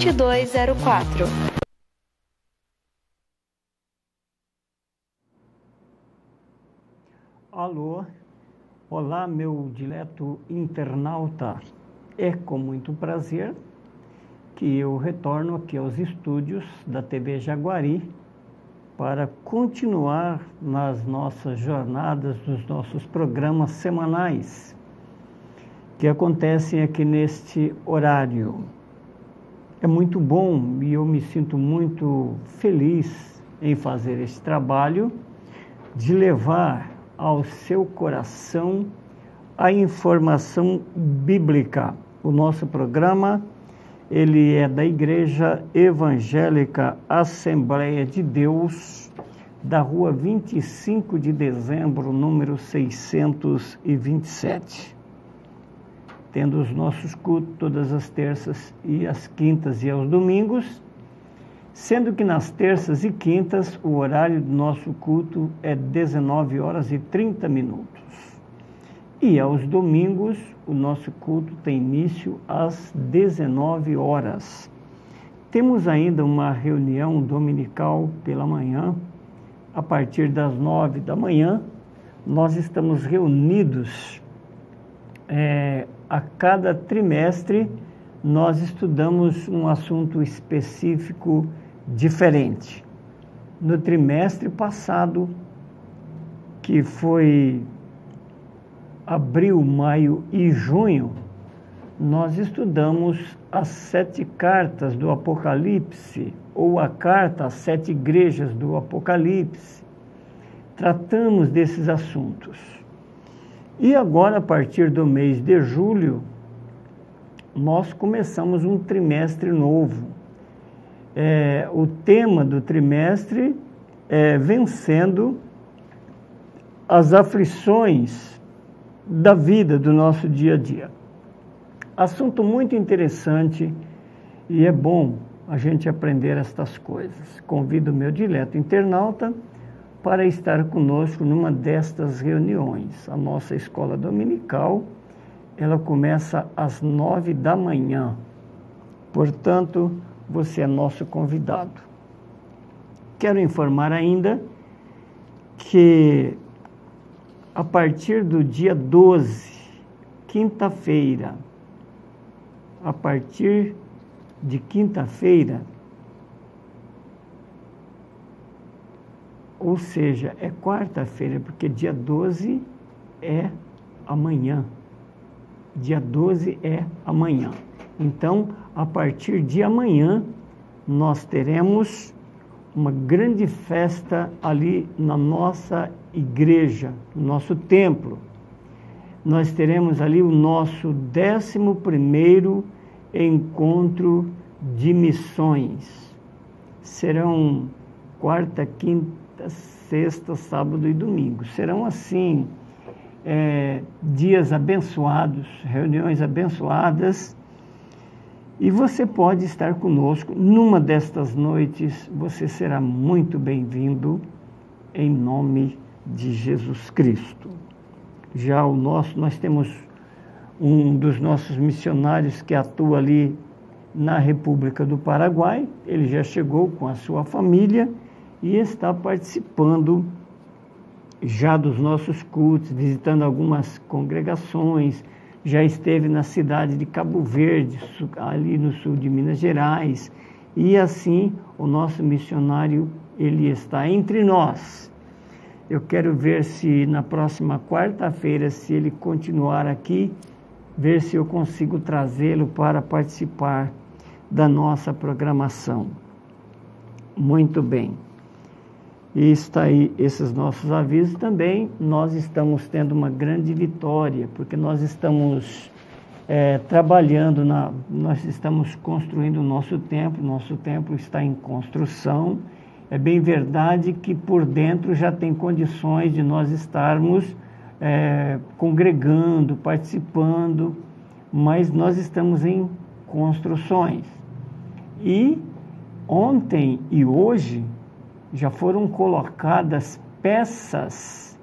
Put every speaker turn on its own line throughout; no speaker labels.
2204.
Alô, olá meu dileto internauta, é com muito prazer que eu retorno aqui aos estúdios da TV Jaguari para continuar nas nossas jornadas, nos nossos programas semanais que acontecem aqui neste horário. É muito bom e eu me sinto muito feliz em fazer esse trabalho de levar ao seu coração a informação bíblica. O nosso programa, ele é da Igreja Evangélica Assembleia de Deus, da rua 25 de dezembro, número 627. Tendo os nossos cultos todas as terças e as quintas e aos domingos, sendo que nas terças e quintas o horário do nosso culto é 19 horas e 30 minutos. E aos domingos o nosso culto tem início às 19 horas. Temos ainda uma reunião dominical pela manhã, a partir das 9 da manhã. Nós estamos reunidos a cada trimestre, nós estudamos um assunto específico diferente. No trimestre passado, que foi abril, maio e junho, nós estudamos as 7 cartas do Apocalipse, ou a carta às 7 igrejas do Apocalipse. Tratamos desses assuntos. E agora, a partir do mês de julho, nós começamos um trimestre novo. O tema do trimestre é vencendo as aflições da vida, do nosso dia a dia. Assunto muito interessante e é bom a gente aprender estas coisas. Convido o meu dileto internauta para estar conosco numa destas reuniões. A nossa escola dominical, ela começa às 9 da manhã. Portanto, você é nosso convidado. Quero informar ainda que a partir do dia 12, quinta-feira, a partir de quinta-feira, ou seja, é quarta-feira, porque dia 12 é amanhã. Dia 12 é amanhã. Então, a partir de amanhã, nós teremos uma grande festa ali na nossa igreja, no nosso templo. Nós teremos ali o nosso 11º encontro de missões. Serão quarta, quinta, sexta, sábado e domingo. Serão assim, dias abençoados, reuniões abençoadas, e você pode estar conosco numa destas noites. Você será muito bem-vindo em nome de Jesus Cristo. Já nós temos um dos nossos missionários que atua ali na República do Paraguai. Ele já chegou com a sua família e está participando já dos nossos cultos, visitando algumas congregações. Já esteve na cidade de Cabo Verde, ali no sul de Minas Gerais, e assim o nosso missionário, ele está entre nós. Eu quero ver se na próxima quarta-feira, se ele continuar aqui, ver se eu consigo trazê-lo para participar da nossa programação. Muito bem. E está aí esses nossos avisos também. Nós estamos tendo uma grande vitória, porque nós estamos trabalhando, nós estamos construindo o nosso templo está em construção. É bem verdade que por dentro já tem condições de nós estarmos congregando, participando, mas nós estamos em construções. E ontem e hoje já foram colocadas peças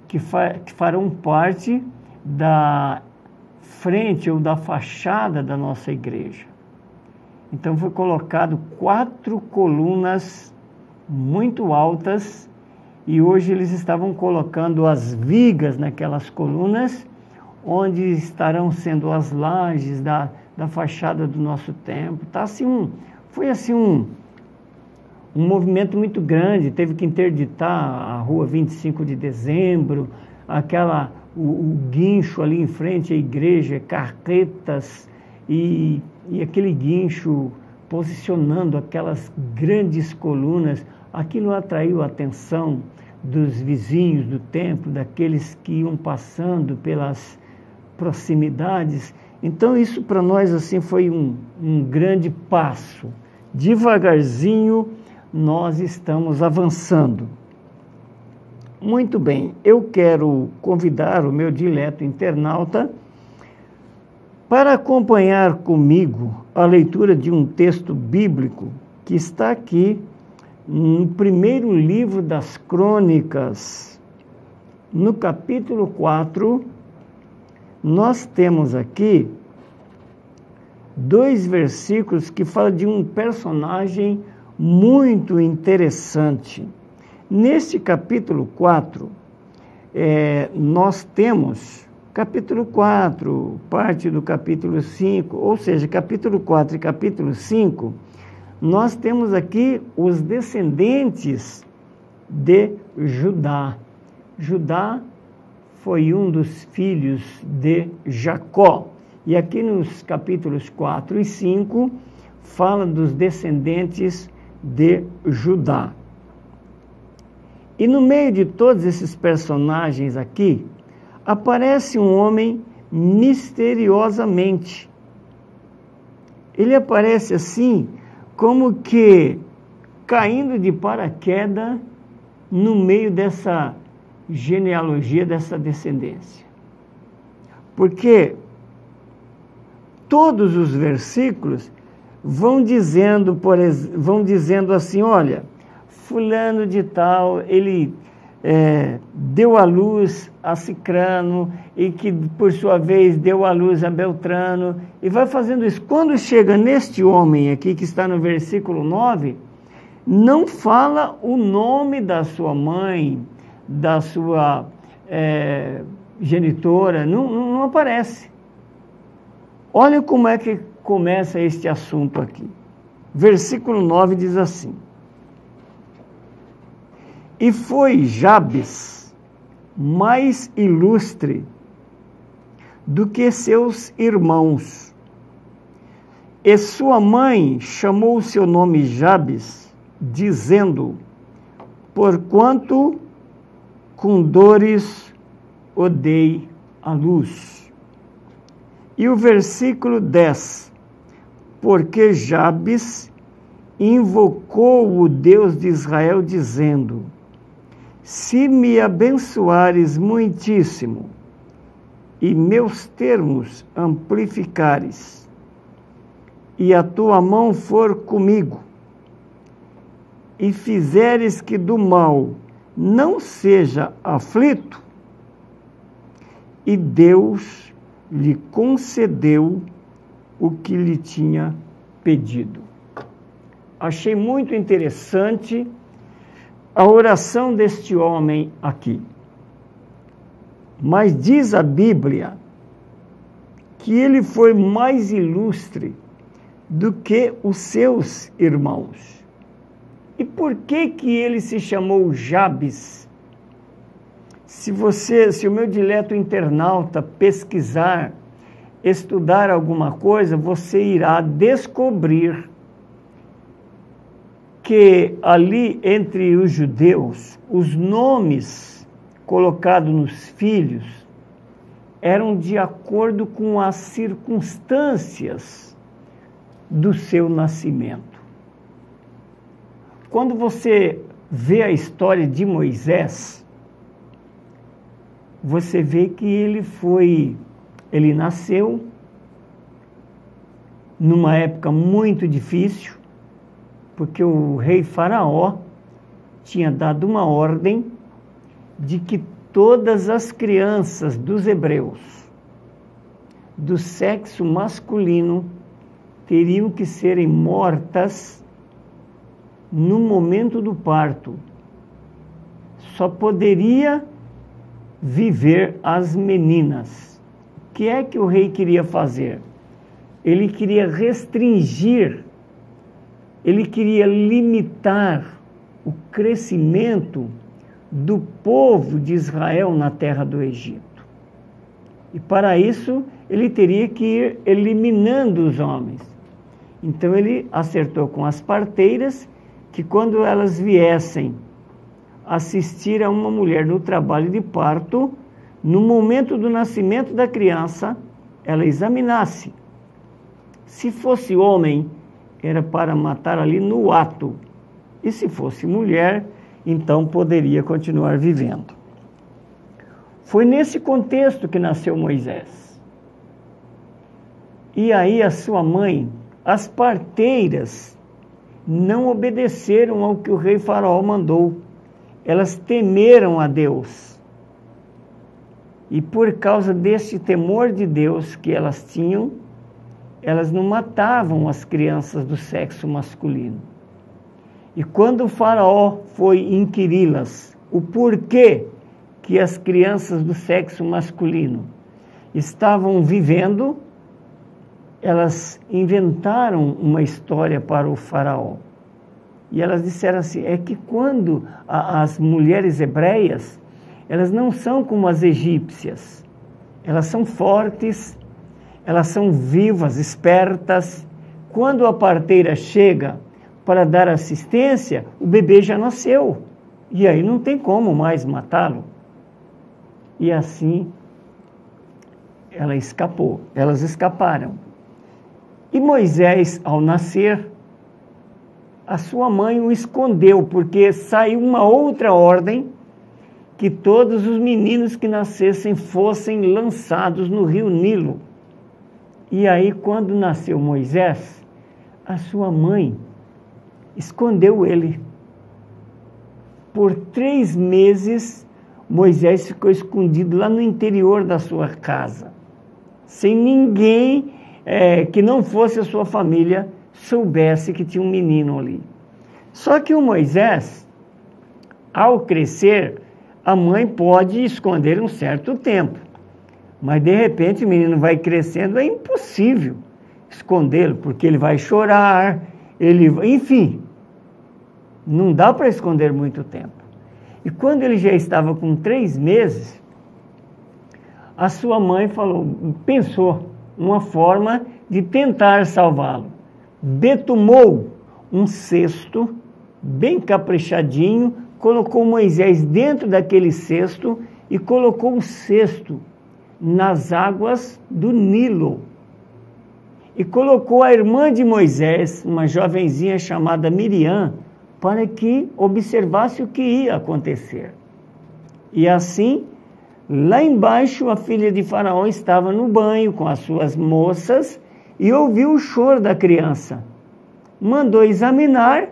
que farão parte da frente ou da fachada da nossa igreja. Então foi colocado 4 colunas muito altas, e hoje eles estavam colocando as vigas naquelas colunas, onde estarão sendo as lajes da fachada do nosso templo. Tá assim foi assim um movimento muito grande. Teve que interditar a rua 25 de dezembro, o guincho ali em frente à igreja, carretas e aquele guincho posicionando aquelas grandes colunas. Aquilo atraiu a atenção dos vizinhos do templo, daqueles que iam passando pelas proximidades. Então isso para nós assim foi um grande passo. Devagarzinho nós estamos avançando. Muito bem, eu quero convidar o meu dileto internauta para acompanhar comigo a leitura de um texto bíblico que está aqui no primeiro livro das Crônicas, no capítulo 4, nós temos aqui 2 versículos que falam de um personagem muito interessante. Neste capítulo 4, nós temos capítulo 4, parte do capítulo 5, ou seja, capítulo 4 e capítulo 5, nós temos aqui os descendentes de Judá. Judá foi um dos filhos de Jacó. E aqui nos capítulos 4 e 5, fala dos descendentes de Judá. E no meio de todos esses personagens aqui, aparece um homem misteriosamente. Ele aparece assim, como que caindo de paraquedas no meio dessa genealogia, dessa descendência. Porque todos os versículos vão dizendo assim, olha, fulano de tal, ele deu à luz a Cicrano, e que por sua vez deu à luz a Beltrano, e vai fazendo isso. Quando chega neste homem aqui, que está no versículo 9, não fala o nome da sua mãe, da sua genitora, não aparece. Olha como é que começa este assunto aqui. Versículo 9 diz assim: e foi Jabes mais ilustre do que seus irmãos, e sua mãe chamou o seu nome Jabes, dizendo, porquanto com dores o dei à luz. E o versículo 10, porque Jabes invocou o Deus de Israel, dizendo, se me abençoares muitíssimo, e meus termos amplificares, e a tua mão for comigo, e fizeres que do mal não seja aflito, e Deus lhe concedeu o que lhe tinha pedido. Achei muito interessante a oração deste homem aqui. Mas diz a Bíblia que ele foi mais ilustre do que os seus irmãos. E por que ele se chamou Jabes? Se o meu dileto internauta pesquisar, estudar alguma coisa, você irá descobrir que ali entre os judeus, os nomes colocados nos filhos eram de acordo com as circunstâncias do seu nascimento. Quando você vê a história de Moisés, você vê que ele nasceu numa época muito difícil, porque o rei Faraó tinha dado uma ordem de que todas as crianças dos hebreus, do sexo masculino, teriam que serem mortas no momento do parto. Só poderia viver as meninas. O que é que o rei queria fazer? Ele queria restringir, ele queria limitar o crescimento do povo de Israel na terra do Egito. E para isso, ele teria que ir eliminando os homens. Então ele acertou com as parteiras que quando elas viessem assistir a uma mulher no trabalho de parto, no momento do nascimento da criança, ela examinasse. Se fosse homem, era para matar ali no ato. E se fosse mulher, então poderia continuar vivendo. Foi nesse contexto que nasceu Moisés. E aí a sua mãe, as parteiras, não obedeceram ao que o rei Faraó mandou. Elas temeram a Deus. E por causa desse temor de Deus que elas tinham, elas não matavam as crianças do sexo masculino. E quando o Faraó foi inquiri-las o porquê que as crianças do sexo masculino estavam vivendo, elas inventaram uma história para o Faraó. E elas disseram assim, é que quando as mulheres hebreias, elas não são como as egípcias. Elas são fortes, elas são vivas, espertas. Quando a parteira chega para dar assistência, o bebê já nasceu. E aí não tem como mais matá-lo. E assim, elas escaparam. E Moisés, ao nascer, a sua mãe o escondeu, porque saiu uma outra ordem, que todos os meninos que nascessem fossem lançados no rio Nilo. E aí, quando nasceu Moisés, a sua mãe escondeu ele. Por 3 meses, Moisés ficou escondido lá no interior da sua casa, sem ninguém que não fosse a sua família soubesse que tinha um menino ali. Só que o Moisés, ao crescer, a mãe pode esconder um certo tempo, mas de repente o menino vai crescendo, é impossível escondê-lo, porque ele vai chorar, enfim, não dá para esconder muito tempo. E quando ele já estava com 3 meses, a sua mãe pensou uma forma de tentar salvá-lo. Betumou um cesto bem caprichadinho, colocou Moisés dentro daquele cesto e colocou o cesto nas águas do Nilo. E colocou a irmã de Moisés, uma jovenzinha chamada Miriam, para que observasse o que ia acontecer. E assim, lá embaixo, a filha de Faraó estava no banho com as suas moças e ouviu o choro da criança. Mandou examinar,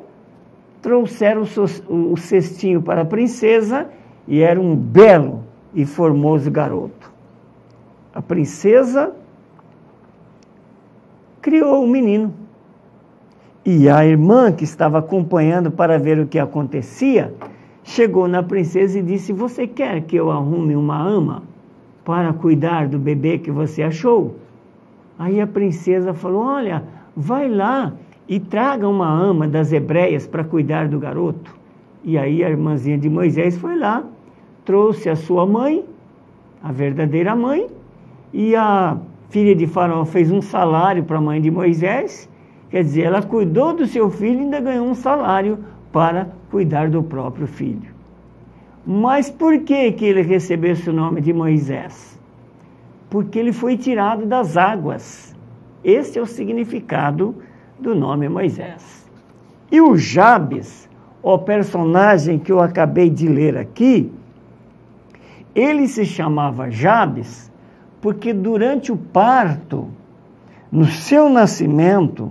trouxeram o cestinho para a princesa e era um belo e formoso garoto. A princesa criou o menino. E a irmã que estava acompanhando para ver o que acontecia, chegou na princesa e disse, você quer que eu arrume uma ama para cuidar do bebê que você achou? Aí a princesa falou, olha, vai lá e traga uma ama das hebreias para cuidar do garoto. E aí a irmãzinha de Moisés foi lá, trouxe a sua mãe, a verdadeira mãe, e a filha de Faraó fez um salário para a mãe de Moisés. Quer dizer, ela cuidou do seu filho e ainda ganhou um salário para cuidar do próprio filho. Mas por que ele recebeu esse nome de Moisés? Porque ele foi tirado das águas. Esse é o significado do nome Moisés. E o Jabes, o personagem que eu acabei de ler aqui, ele se chamava Jabes porque durante o parto, no seu nascimento,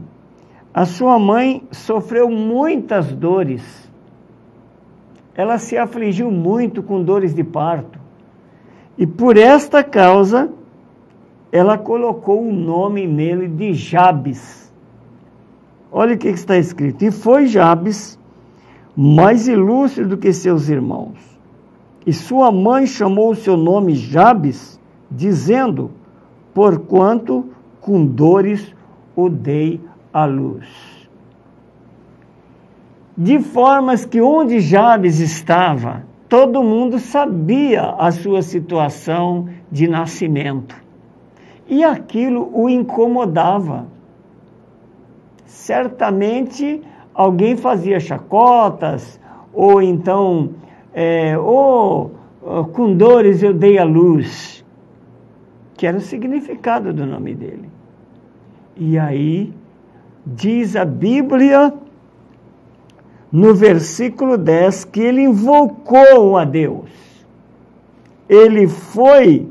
a sua mãe sofreu muitas dores. Ela se afligiu muito com dores de parto. E por esta causa, ela colocou o nome nele de Jabes, Olha o que está escrito. E foi Jabes mais ilustre do que seus irmãos. E sua mãe chamou o seu nome Jabes, dizendo, porquanto com dores o dei à luz. De formas que onde Jabes estava, todo mundo sabia a sua situação de nascimento. E aquilo o incomodava. Certamente alguém fazia chacotas, ou então, com dores eu dei à luz, que era o significado do nome dele. E aí, diz a Bíblia, no versículo 10, que ele invocou a Deus. Ele foi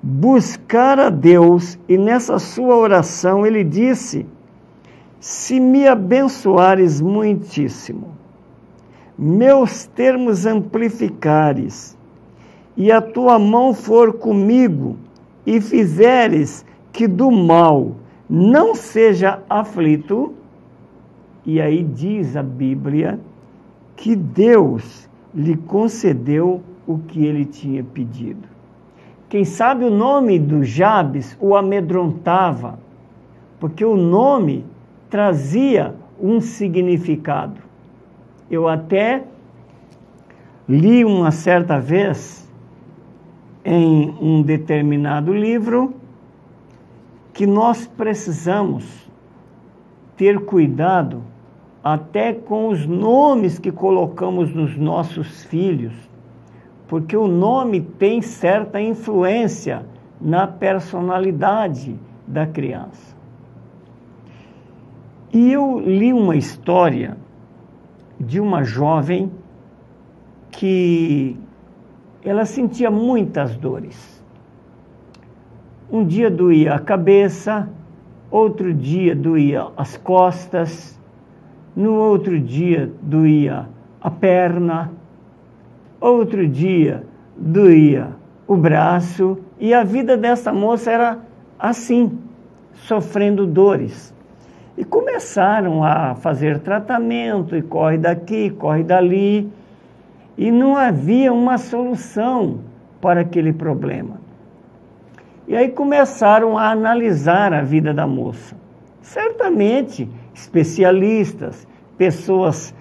buscar a Deus e nessa sua oração ele disse, se me abençoares muitíssimo, meus termos amplificares, e a tua mão for comigo, e fizeres que do mal não seja aflito, e aí diz a Bíblia que Deus lhe concedeu o que ele tinha pedido. Quem sabe o nome do Jabes o amedrontava, porque o nome trazia um significado. Eu até li uma certa vez em um determinado livro que nós precisamos ter cuidado até com os nomes que colocamos nos nossos filhos, porque o nome tem certa influência na personalidade da criança. E eu li uma história de uma jovem que ela sentia muitas dores. Um dia doía a cabeça, outro dia doía as costas, no outro dia doía a perna, outro dia doía o braço, e a vida dessa moça era assim, sofrendo dores. E começaram a fazer tratamento, e corre daqui, corre dali, e não havia uma solução para aquele problema. E aí começaram a analisar a vida da moça. Certamente, especialistas, pessoas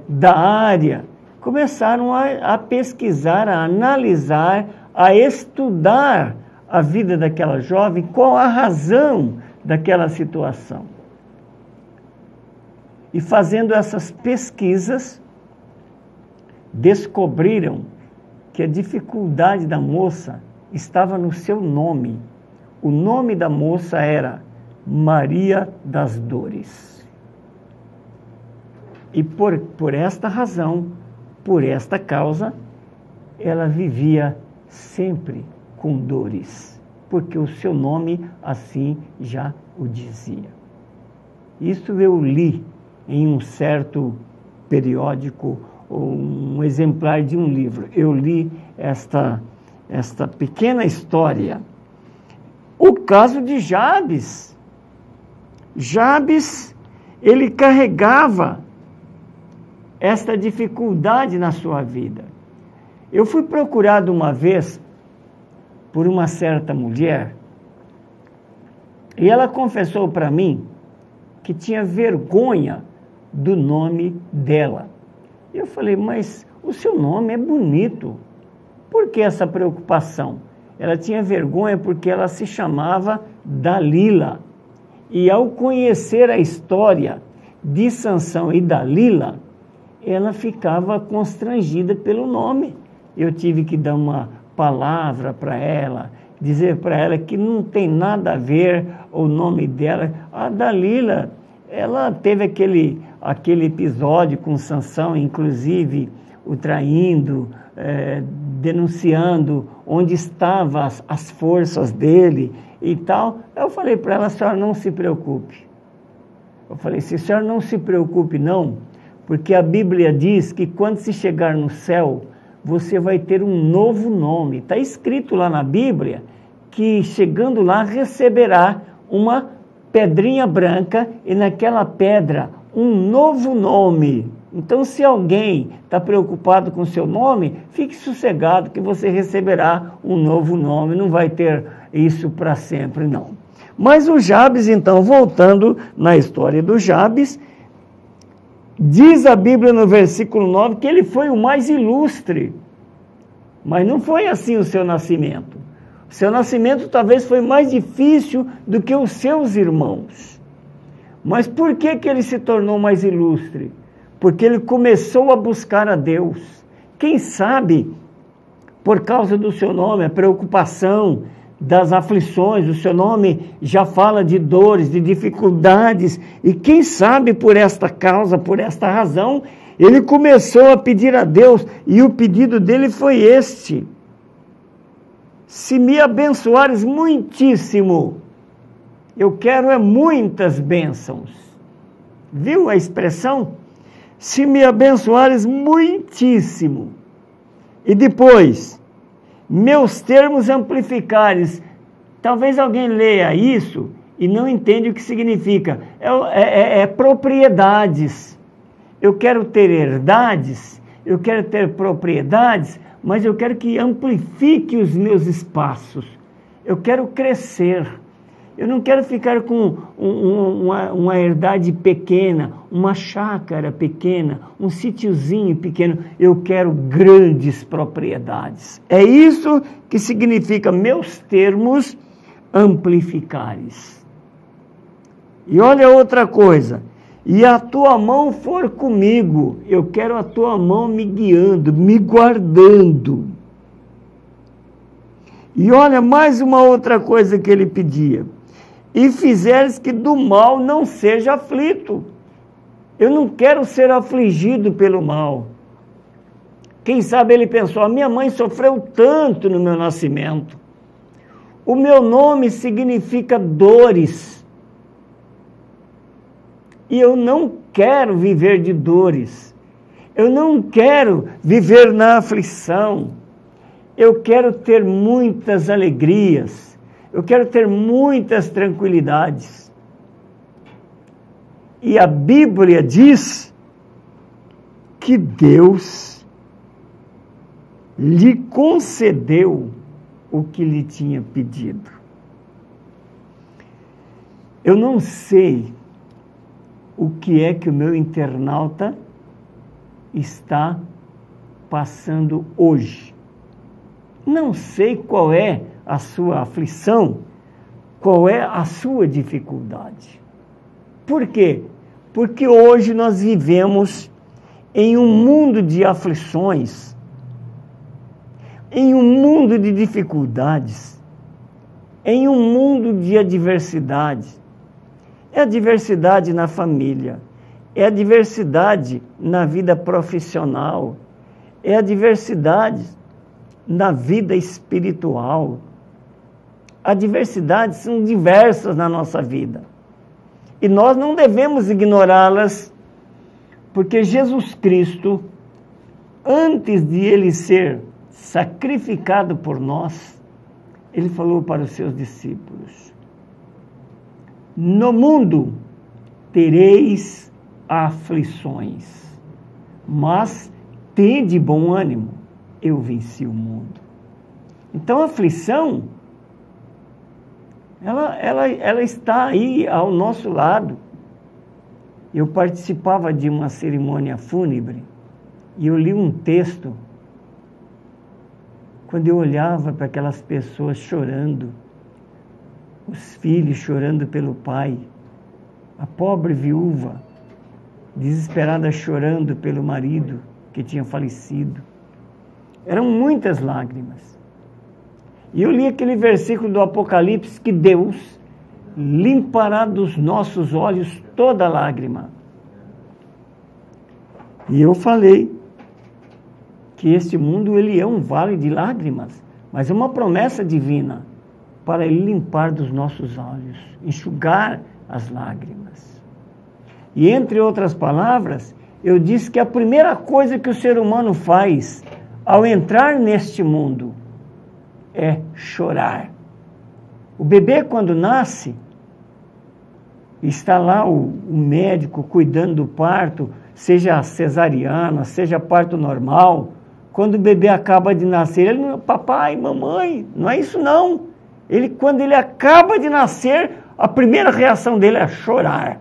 da área, começaram a pesquisar, a analisar, a estudar a vida daquela jovem, qual a razão daquela situação. E fazendo essas pesquisas, descobriram que a dificuldade da moça estava no seu nome. O nome da moça era Maria das Dores. E por esta razão, por esta causa, ela vivia sempre com dores, porque o seu nome assim já o dizia. Isso eu li em um certo periódico, ou um exemplar de um livro. Eu li esta pequena história. O caso de Jabes. Jabes, ele carregava esta dificuldade na sua vida. Eu fui procurado uma vez por uma certa mulher, e ela confessou para mim que tinha vergonha do nome dela. Eu falei, mas o seu nome é bonito. Por que essa preocupação? Ela tinha vergonha porque ela se chamava Dalila. E ao conhecer a história de Sansão e Dalila, ela ficava constrangida pelo nome. Eu tive que dar uma palavra para ela, dizer para ela que não tem nada a ver o nome dela. A Dalila, ela teve aquele episódio com Sansão, inclusive o traindo, denunciando onde estavam as forças dele e tal. Eu falei para ela, a senhora não se preocupe. Eu falei, se a senhora não se preocupe não, porque a Bíblia diz que quando se chegar no céu, você vai ter um novo nome. Está escrito lá na Bíblia que chegando lá receberá uma pedrinha branca e naquela pedra um novo nome. Então, se alguém está preocupado com o seu nome, fique sossegado que você receberá um novo nome, não vai ter isso para sempre, não. Mas o Jabes, então, voltando na história do Jabes, diz a Bíblia no versículo 9 que ele foi o mais ilustre, mas não foi assim o seu nascimento. O seu nascimento talvez foi mais difícil do que os seus irmãos. Mas por que que ele se tornou mais ilustre? Porque ele começou a buscar a Deus. Quem sabe, por causa do seu nome, a preocupação das aflições, o seu nome já fala de dores, de dificuldades, e quem sabe por esta causa, por esta razão, ele começou a pedir a Deus, e o pedido dele foi este: se me abençoares muitíssimo, eu quero é muitas bênçãos. Viu a expressão? Se me abençoares muitíssimo. E depois, meus termos amplificares. Talvez alguém leia isso e não entende o que significa. É propriedades. Eu quero ter herdades, eu quero ter propriedades, mas eu quero que amplifique os meus espaços. Eu quero crescer. Eu não quero ficar com uma herdade pequena, uma chácara pequena, um sítiozinho pequeno. Eu quero grandes propriedades. É isso que significa meus termos amplificares. E olha outra coisa. E a tua mão for comigo. Eu quero a tua mão me guiando, me guardando. E olha mais uma outra coisa que ele pedia. E fizeres que do mal não seja aflito. Eu não quero ser afligido pelo mal. Quem sabe ele pensou, a minha mãe sofreu tanto no meu nascimento. O meu nome significa dores. E eu não quero viver de dores. Eu não quero viver na aflição. Eu quero ter muitas alegrias. Eu quero ter muitas tranquilidades. E a Bíblia diz que Deus lhe concedeu o que lhe tinha pedido. Eu não sei o que é que o meu internauta está passando hoje. Não sei qual é a sua aflição, qual é a sua dificuldade. Por quê? Porque hoje nós vivemos em um mundo de aflições, em um mundo de dificuldades, em um mundo de adversidade. É a diversidade na família, é a diversidade na vida profissional, é a diversidade na vida espiritual. Adversidades são diversas na nossa vida. E nós não devemos ignorá-las, porque Jesus Cristo, antes de ele ser sacrificado por nós, ele falou para os seus discípulos: no mundo tereis aflições, mas tende bom ânimo, eu venci o mundo. Então a aflição, ela está aí ao nosso lado. Eu participava de uma cerimônia fúnebre e eu li um texto. Quando eu olhava para aquelas pessoas chorando, os filhos chorando pelo pai, a pobre viúva desesperada chorando pelo marido que tinha falecido, eram muitas lágrimas. E eu li aquele versículo do Apocalipse que Deus limpará dos nossos olhos toda lágrima. E eu falei que este mundo ele é um vale de lágrimas, mas é uma promessa divina para ele limpar dos nossos olhos, enxugar as lágrimas. E entre outras palavras, eu disse que a primeira coisa que o ser humano faz ao entrar neste mundo é chorar. O bebê, quando nasce, está lá o médico cuidando do parto, seja cesariana, seja parto normal. Quando o bebê acaba de nascer, ele não, papai, mamãe, não é isso não. Quando ele acaba de nascer, a primeira reação dele é chorar.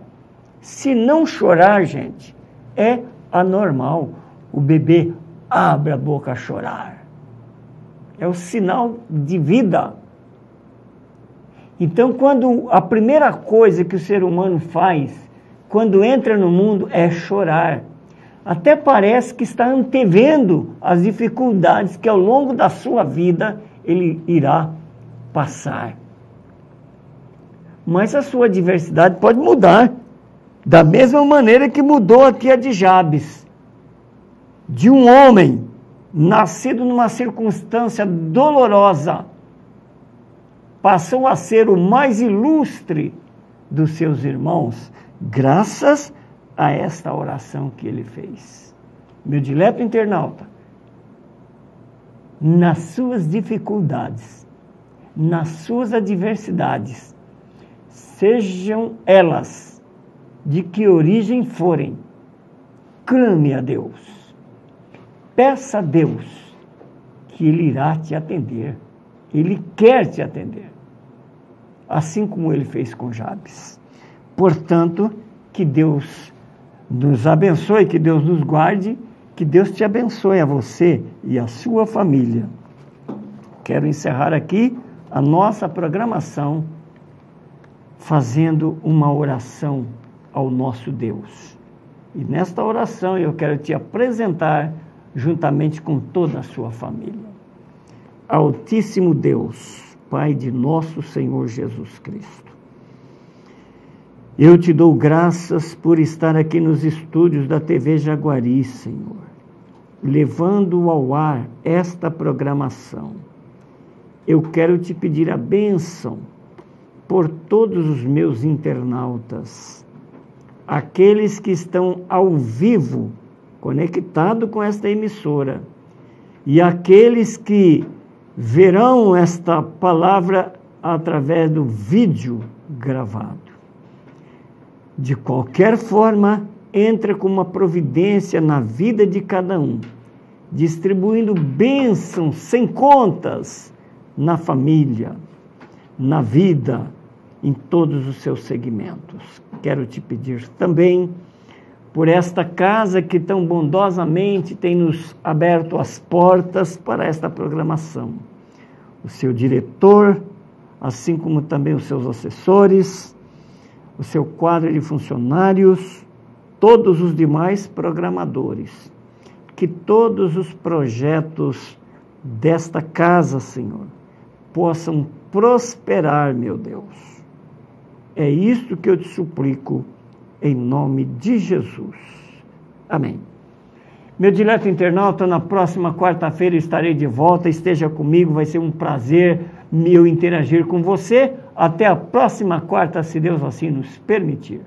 Se não chorar, gente, é anormal. O bebê abre a boca a chorar. É o sinal de vida. Então, quando a primeira coisa que o ser humano faz, quando entra no mundo, é chorar. Até parece que está antevendo as dificuldades que ao longo da sua vida ele irá passar. Mas a sua adversidade pode mudar, da mesma maneira que mudou aqui a de Jabes. De um homem nascido numa circunstância dolorosa, passou a ser o mais ilustre dos seus irmãos, graças a esta oração que ele fez. Meu dileto internauta, nas suas dificuldades, nas suas adversidades, sejam elas de que origem forem, clame a Deus. Peça a Deus que Ele irá te atender. Ele quer te atender. Assim como Ele fez com Jabes. Portanto, que Deus nos abençoe, que Deus nos guarde, que Deus te abençoe a você e a sua família. Quero encerrar aqui a nossa programação fazendo uma oração ao nosso Deus. E nesta oração eu quero te apresentar juntamente com toda a sua família. Altíssimo Deus, Pai de nosso Senhor Jesus Cristo, eu te dou graças por estar aqui nos estúdios da TV Jaguari, Senhor, levando ao ar esta programação. Eu quero te pedir a bênção por todos os meus internautas, aqueles que estão ao vivo, conectados com esta emissora, e aqueles que verão esta palavra através do vídeo gravado. De qualquer forma, entra com uma providência na vida de cada um, distribuindo bênçãos sem contas na família, na vida, em todos os seus segmentos. Quero te pedir também por esta casa que tão bondosamente tem nos aberto as portas para esta programação. O seu diretor, assim como também os seus assessores, o seu quadro de funcionários, todos os demais programadores. Que todos os projetos desta casa, Senhor, possam prosperar, meu Deus. É isso que eu te suplico, em nome de Jesus. Amém. Meu dileto internauta, na próxima quarta-feira estarei de volta. Esteja comigo, vai ser um prazer meu interagir com você. Até a próxima quarta, se Deus assim nos permitir.